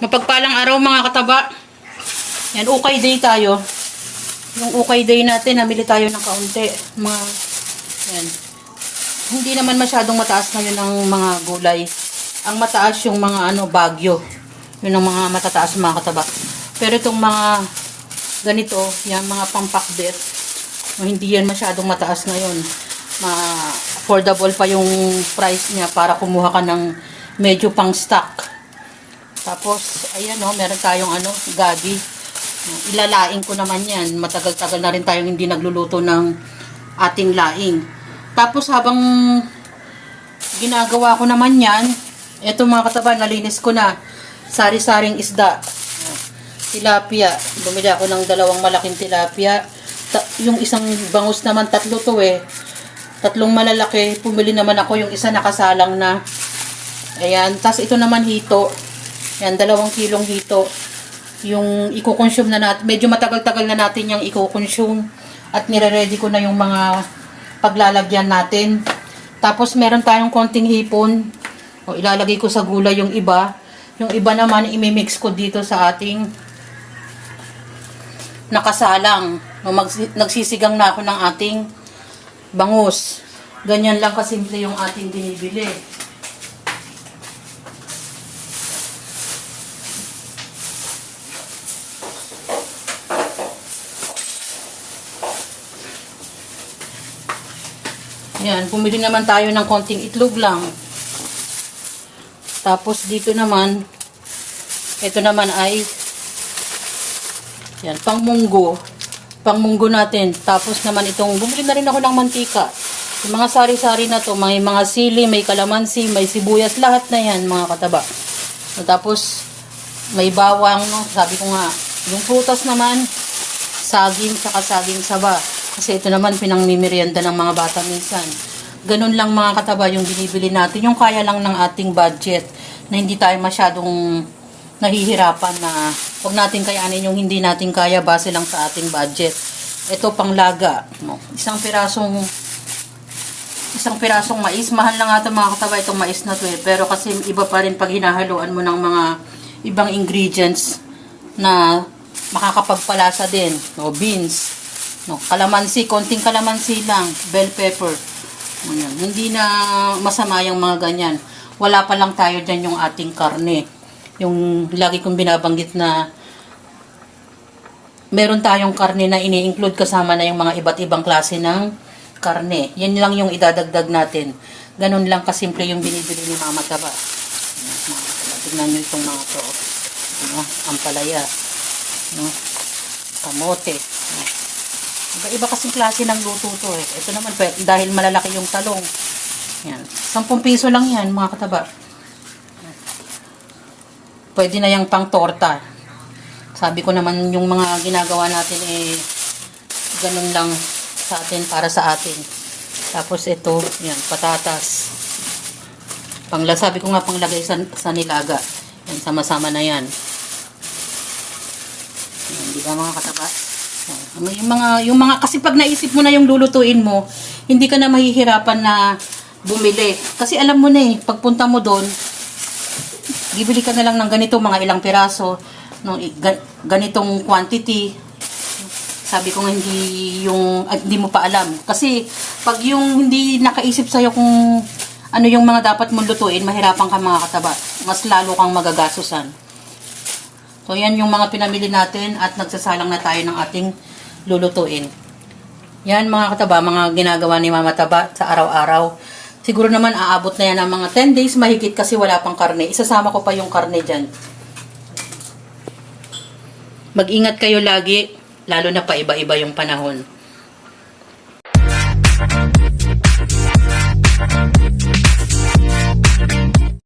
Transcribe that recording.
Mapagpalang araw mga kataba. Yan, ukay day tayo. Yung ukay day natin, namili tayo ng kaunti. Yan. Hindi naman masyadong mataas ngayon ang mga gulay. Ang mataas yung mga bagyo. Yun ang mga matataas mga kataba. Pero itong mga ganito, yan mga pangpakbet, hindi yan masyadong mataas ngayon. Affordable pa yung price niya para kumuha ka ng medyo pang stock. Tapos, ayan meron tayong gabi. Ilalaing ko naman yan. Matagal-tagal na rin tayong hindi nagluluto ng ating laing. Tapos, habang ginagawa ko naman yan, eto mga kataba, nalinis ko na. Sari-saring isda. Tilapia. Bumili ako ng 2 malaking tilapia. Yung isang bangus naman, 3 to 3 malalaki. Pumili naman ako yung isa nakasalang na. Ayan. Tapos ito naman hito. Yan, 2 kilong hito. Yung i-consume na natin. Medyo matagal-tagal na natin yung i-consume. At nire-ready ko na yung mga paglalagyan natin. Tapos meron tayong konting hipon. Ilalagay ko sa gulay yung iba. Yung iba naman, imimix ko dito sa ating nakasalang. Nagsisigang na ako ng ating bangus. Ganyan lang kasimple yung ating binibili. Yan, pumili naman tayo ng konting itlog lang. Tapos dito naman, ito naman ay yan, pangmunggo. Pangmunggo natin. Tapos naman itong, bumili na rin ako ng mantika. Yung mga sari-sari na to, may mga sili, may kalamansi, may sibuyas, lahat na yan mga kataba. Tapos, may bawang, sabi ko nga, yung prutas naman, saging, saka saging saba. Kasi ito naman pinangmimerienda ng mga bata minsan. Ganun lang mga kataba yung binibili natin. Yung kaya lang ng ating budget. Na hindi tayo masyadong nahihirapan na huwag natin kayanin yung hindi natin kaya base lang sa ating budget. Ito panglaga. Isang pirasong mais. Mahal na nga ito mga kataba itong mais na to Pero kasi iba pa rin pag hinahaluan mo ng mga ibang ingredients na makakapagpalasa din. Beans. Kalamansi, konting kalamansi lang, bell pepper. Hindi na masama yung mga ganyan. Wala pa lang tayo dyan yung ating karne. Yung lagi kong binabanggit na meron tayong karne na ini-include kasama na yung mga iba't ibang klase ng karne. Yan lang yung idadagdag natin. Ganun lang kasimple yung binibili ni Mama Taba. Tingnan nyo itong mga to. Ampalaya. Kamote. Iba-iba kasing klase ng luto to Ito naman, dahil malalaki yung talong. Yan. 10 piso lang yan, mga kataba. Pwede na yung pang torta. Sabi ko naman, yung mga ginagawa natin ganun lang sa atin, para sa atin. Tapos ito, yan, patatas. Sabi ko nga, panglagay sa nilaga. Yan, sama-sama na yan. Yan, di ba mga kataba? Yung mga kasi pag naisip mo na yung lulutuin mo, hindi ka na mahihirapan na bumili. Kasi alam mo na pagpunta mo doon, bibili ka na lang ng ganito, mga ilang piraso, ganitong quantity. Sabi ko nga hindi mo pa alam. Kasi pag yung hindi nakaisip sa'yo kung ano yung mga dapat mong lutuin, mahirapan ka mga kataba. Mas lalo kang magagastusan. So yan yung mga pinamili natin at nagsasalang na tayo ng ating lulutuin. Yan mga kataba, mga ginagawa ni Mama Taba sa araw-araw. Siguro naman aabot na yan ng mga 10 days mahigit kasi wala pang karne. Isasama ko pa yung karne dyan. Mag-ingat kayo lagi, lalo na pa iba-iba yung panahon.